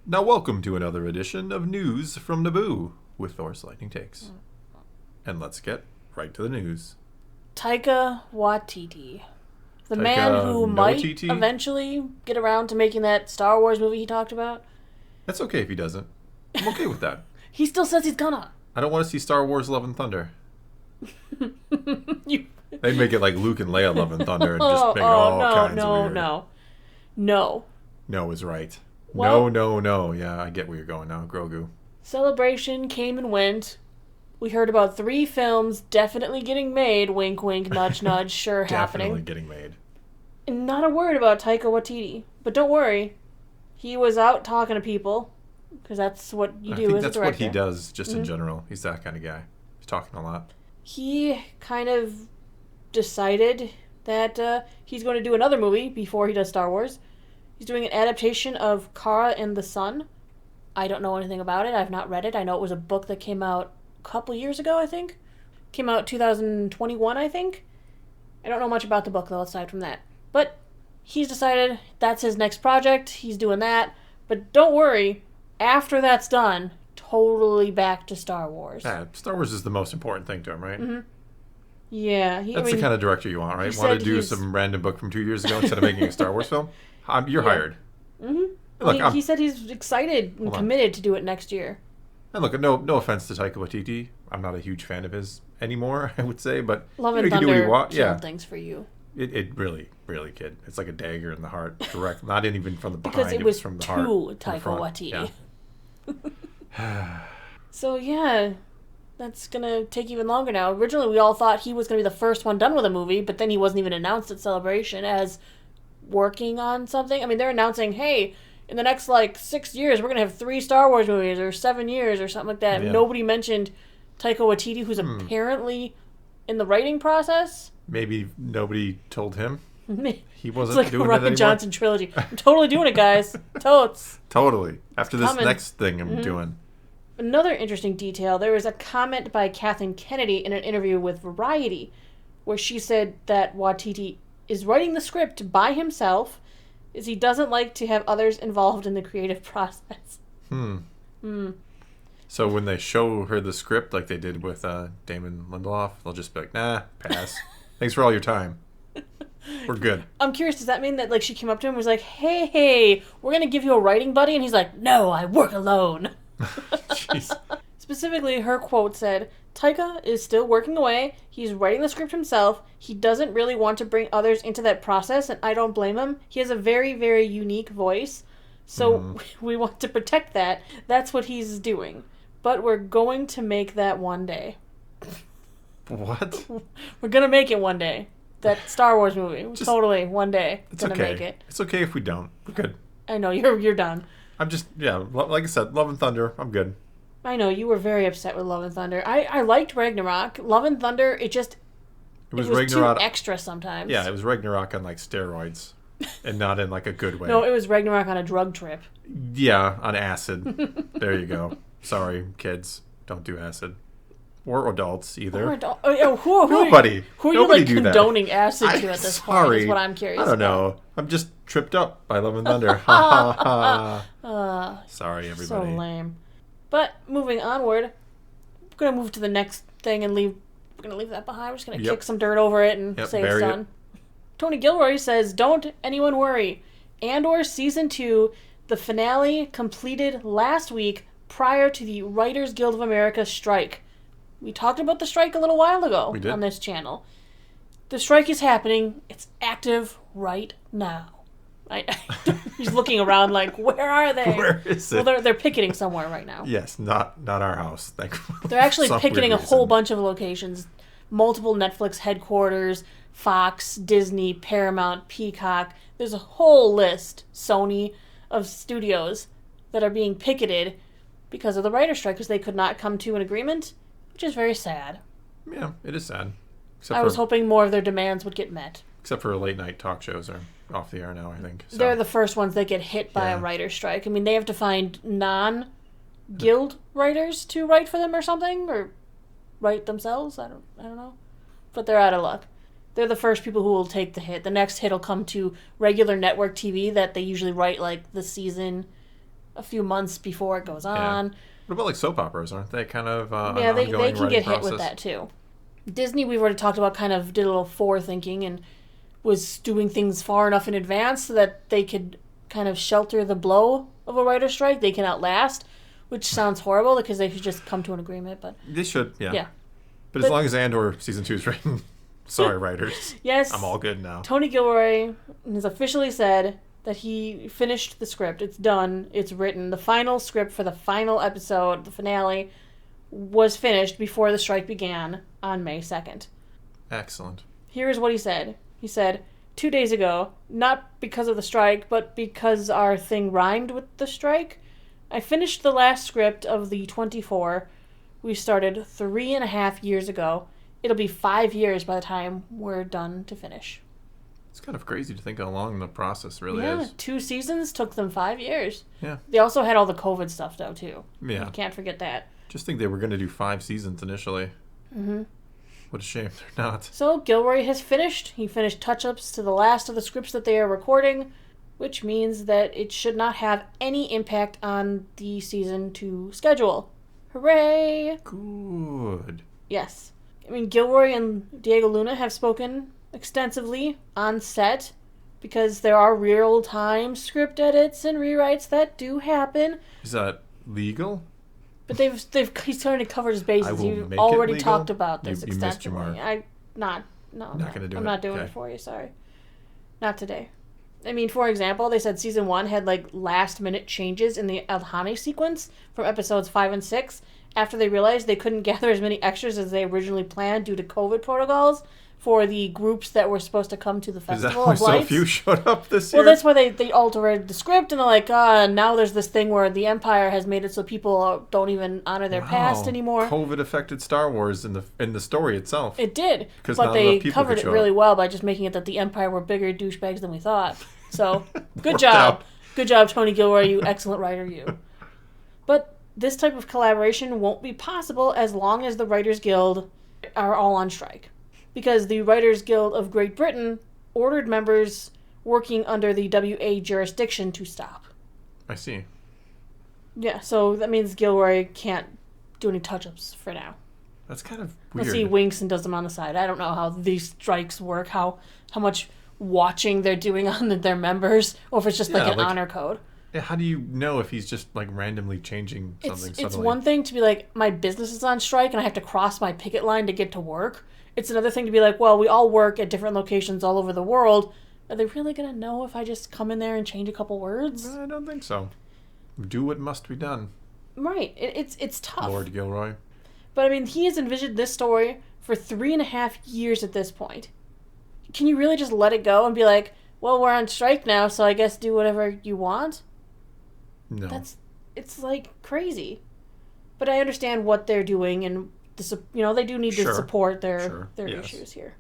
Now welcome to another edition of News from Naboo with Thor's Lightning Takes. And let's get right to the news. Taika Waititi. The Taika man who might Waititi? eventually get around to making that Star Wars movie he talked about. That's okay if he doesn't. I'm okay with that. He still says he's gonna. I don't want to see Star Wars Love and Thunder. You... They'd make it like Luke and Leia Love and Thunder and just make all kinds of weird. No. No is right. Well, No. Yeah, I get where you're going now, Grogu. Celebration came and went. We heard about 3 films definitely getting made. Wink, wink, nudge, nudge. Sure, Definitely happening. getting made. And not a word about Taika Waititi. But don't worry. He was out talking to people. Because that's what you do as a director. That's what he does just in general. He's that kind of guy. He's talking a lot. He kind of decided that he's going to do another movie before he does Star Wars. He's doing an adaptation of Kara and the Sun. I don't know anything about it. I've not read it. I know it was a book that came out a couple years ago, I think. Came out 2021, I think. I don't know much about the book, though, aside from that. But he's decided that's his next project. He's doing that. But don't worry. After that's done, totally back to Star Wars. Yeah, Star Wars is the most important thing to him, right? Mm-hmm. Yeah. That's the kind of director you want, right? Want to do some random book from 2 years ago instead of making a Star Wars film? You're hired. Mm-hmm. Look, he said he's excited and committed to do it next year. And look, no offense to Taika Waititi. I'm not a huge fan of his anymore, I would say, but Love and and Thunder do what he killed things for you. It really, really kid. It's like a dagger in the heart, direct. Not even from the behind. Because it was from the too heart, Taika Waititi. Yeah. So yeah, that's gonna take even longer now. Originally, we all thought he was gonna be the first one done with a movie, but then he wasn't even announced at Celebration as working on something. I mean, they're announcing, hey, in the next 6 years, we're gonna have 3 Star Wars movies, or 7 years, or something like that. Yeah. Nobody mentioned Taika Waititi, who's apparently in the writing process. Maybe nobody told him. He wasn't it's like doing a it anymore. Rian Johnson trilogy. I'm totally doing it, guys. Totes. Totally. After this coming. next thing I'm doing. Another interesting detail, there was a comment by Kathleen Kennedy in an interview with Variety where she said that Waititi is writing the script by himself as he doesn't like to have others involved in the creative process. So when they show her the script like they did with Damon Lindelof, they'll just be like, nah, pass. Thanks for all your time. We're good. I'm curious, does that mean that she came up to him and was like, hey, we're going to give you a writing buddy? And he's like, no, I work alone. Jeez. Specifically, her quote said, Taika is still working away. He's writing the script himself. He doesn't really want to bring others into that process, and I don't blame him. He has a very, very unique voice, so we want to protect that. That's what he's doing. But we're going to make that one day. What? We're going to make it one day. That Star Wars movie. Totally, one day. It's gonna okay. Make it. It's okay if we don't. We're good. I know, you're done. I'm just, like I said, Love and Thunder, I'm good. I know, you were very upset with Love and Thunder. I liked Ragnarok. Love and Thunder, it was Ragnarok, too extra sometimes. Yeah, it was Ragnarok on steroids. And not in a good way. No, it was Ragnarok on a drug trip. Yeah, on acid. There you go. Sorry, kids. Don't do acid. Or adults, either. Nobody. Who are Nobody you condoning acid to at this point is what I'm curious about. I don't know. I'm just tripped up by Love and Thunder. Ha ha ha. Sorry, everybody. So lame. But moving onward, we're going to move to the next thing and we're going to leave that behind. We're just going to kick some dirt over it and say it's done. Tony Gilroy says, don't anyone worry. Andor Season 2, the finale completed last week prior to the Writers Guild of America strike. We talked about the strike a little while ago on this channel. The strike is happening. It's active right now. He's looking around like, where are they? Where is it? Well, they're picketing somewhere right now. Yes, not our house. They're actually picketing a whole bunch of locations. Multiple Netflix headquarters, Fox, Disney, Paramount, Peacock. There's a whole list, Sony, of studios that are being picketed because of the writer's strike because they could not come to an agreement, which is very sad. Yeah, it is sad. I was hoping more of their demands would get met. Except for late night talk shows are off the air now, I think. So. They're the first ones that get hit by a writer's strike. I mean, they have to find non-guild writers to write for them or something, or write themselves. I don't know. But they're out of luck. They're the first people who will take the hit. The next hit will come to regular network TV that they usually write the season a few months before it goes on. What about like soap operas? Aren't they kind of they can get hit with that too. Disney, we've already talked about, kind of did a little forethinking and was doing things far enough in advance so that they could kind of shelter the blow of a writer's strike. They can outlast, which sounds horrible because they should just come to an agreement. But they should, yeah. But as long as Andor season 2 is written, sorry, writers. Yes. I'm all good now. Tony Gilroy has officially said that he finished the script. It's done. It's written. The final script for the final episode, the finale, was finished before the strike began on May 2nd. Excellent. Here's what he said. He said, 2 days ago, not because of the strike, but because our thing rhymed with the strike, I finished the last script of the 24 we started 3.5 years ago. It'll be 5 years by the time we're done to finish. It's kind of crazy to think how long the process really is. 2 seasons took them 5 years. Yeah. They also had all the COVID stuff, though, too. Yeah. You can't forget that. Just think they were going to do 5 seasons initially. Mm-hmm. What a shame they're not. So Gilroy has finished. He finished touch-ups to the last of the scripts that they are recording, which means that it should not have any impact on the season 2 schedule. Hooray! Good. Yes. I mean, Gilroy and Diego Luna have spoken extensively on set because there are real-time script edits and rewrites that do happen. Is that legal? But he's trying to cover his bases. You've already talked about this extensively. I'm not doing it for you. Sorry, not today. I mean, for example, they said season 1 had like last-minute changes in the Alhani sequence from episodes 5 and 6 after they realized they couldn't gather as many extras as they originally planned due to COVID protocols for the groups that were supposed to come to the Festival of Lights. Is that why so few showed up this year? Well, that's why they altered the script, and they're like, now there's this thing where the Empire has made it so people don't even honor their past anymore. COVID affected Star Wars in the story itself. It did, but they covered it really well by just making it that the Empire were bigger douchebags than we thought. So, good job. Good job, Tony Gilroy, you excellent writer, you. But this type of collaboration won't be possible as long as the Writers Guild are all on strike. Because the Writers Guild of Great Britain ordered members working under the WA jurisdiction to stop. I see. Yeah, so that means Gilroy can't do any touch-ups for now. That's kind of weird. Unless he winks and does them on the side. I don't know how these strikes work, how much watching they're doing on their members, or if it's just like an honor code. Yeah, how do you know if he's just like randomly changing something suddenly? It's one thing to be like, my business is on strike and I have to cross my picket line to get to work. It's another thing to be like, well, we all work at different locations all over the world. Are they really going to know if I just come in there and change a couple words? I don't think so. Do what must be done. Right. It's tough. Lord Gilroy. But, I mean, he has envisioned this story for 3.5 years at this point. Can you really just let it go and be like, well, we're on strike now, so I guess do whatever you want? No. It's like crazy. But I understand what they're doing, and they do need to support their issues here.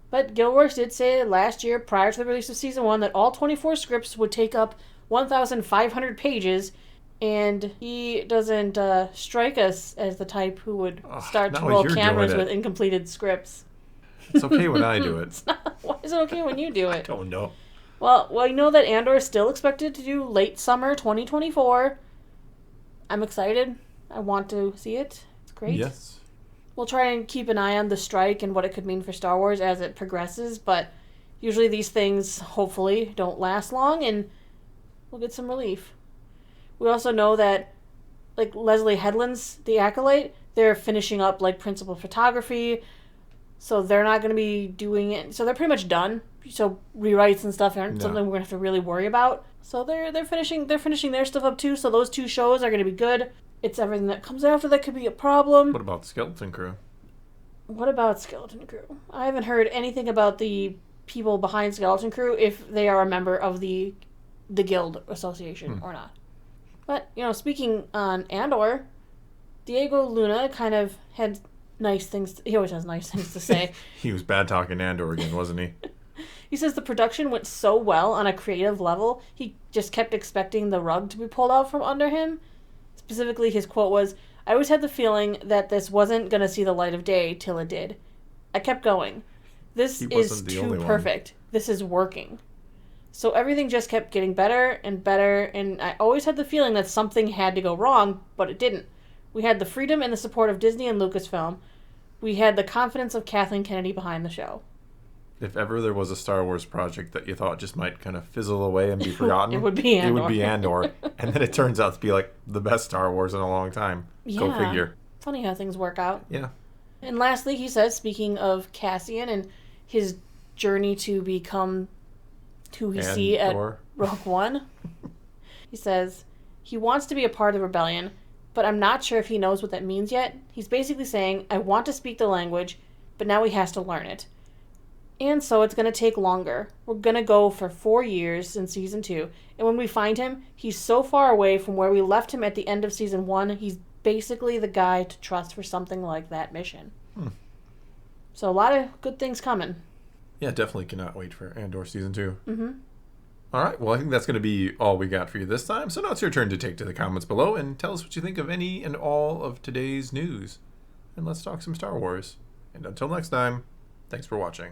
But Gilroy did say last year, prior to the release of season 1, that all 24 scripts would take up 1,500 pages, and he doesn't strike us as the type who would start to roll cameras with incompleted scripts. It's okay when I do it. Why is it okay when you do it? I don't know. Well, you know that Andor is still expected to do late summer 2024. I'm excited. I want to see it. It's great. Yes. We'll try and keep an eye on the strike and what it could mean for Star Wars as it progresses, but usually these things, hopefully, don't last long, and we'll get some relief. We also know that, like, Leslie Headland's The Acolyte, they're finishing up, like, principal photography, so they're not going to be doing it. So they're pretty much done. So rewrites and stuff aren't something we're going to have to really worry about. So they're finishing their stuff up, too, so those 2 shows are going to be good. It's everything that comes after that could be a problem. What about Skeleton Crew? I haven't heard anything about the people behind Skeleton Crew, if they are a member of the Guild Association or not. But, speaking on Andor, Diego Luna kind of had nice things. He always has nice things to say. He was bad talking Andor again, wasn't he? He says the production went so well on a creative level, he just kept expecting the rug to be pulled out from under him. Specifically, his quote was, "I always had the feeling that this wasn't going to see the light of day till it did. I kept going. This is too perfect. This is working." So everything just kept getting better and better, and I always had the feeling that something had to go wrong, but it didn't. We had the freedom and the support of Disney and Lucasfilm. We had the confidence of Kathleen Kennedy behind the show. If ever there was a Star Wars project that you thought just might kind of fizzle away and be forgotten, it would be Andor. It would be Andor. And then it turns out to be like the best Star Wars in a long time. Yeah. Go figure. Funny how things work out. Yeah. And lastly, he says, speaking of Cassian and his journey to become who we see at Rogue One, he says, he wants to be a part of the rebellion, but I'm not sure if he knows what that means yet. He's basically saying, I want to speak the language, but now he has to learn it. And so it's going to take longer. We're going to go for 4 years in Season 2. And when we find him, he's so far away from where we left him at the end of Season 1, he's basically the guy to trust for something like that mission. So a lot of good things coming. Yeah, definitely cannot wait for Andor Season 2. Mm-hmm. All right, well, I think that's going to be all we got for you this time. So now it's your turn to take to the comments below and tell us what you think of any and all of today's news. And let's talk some Star Wars. And until next time, thanks for watching.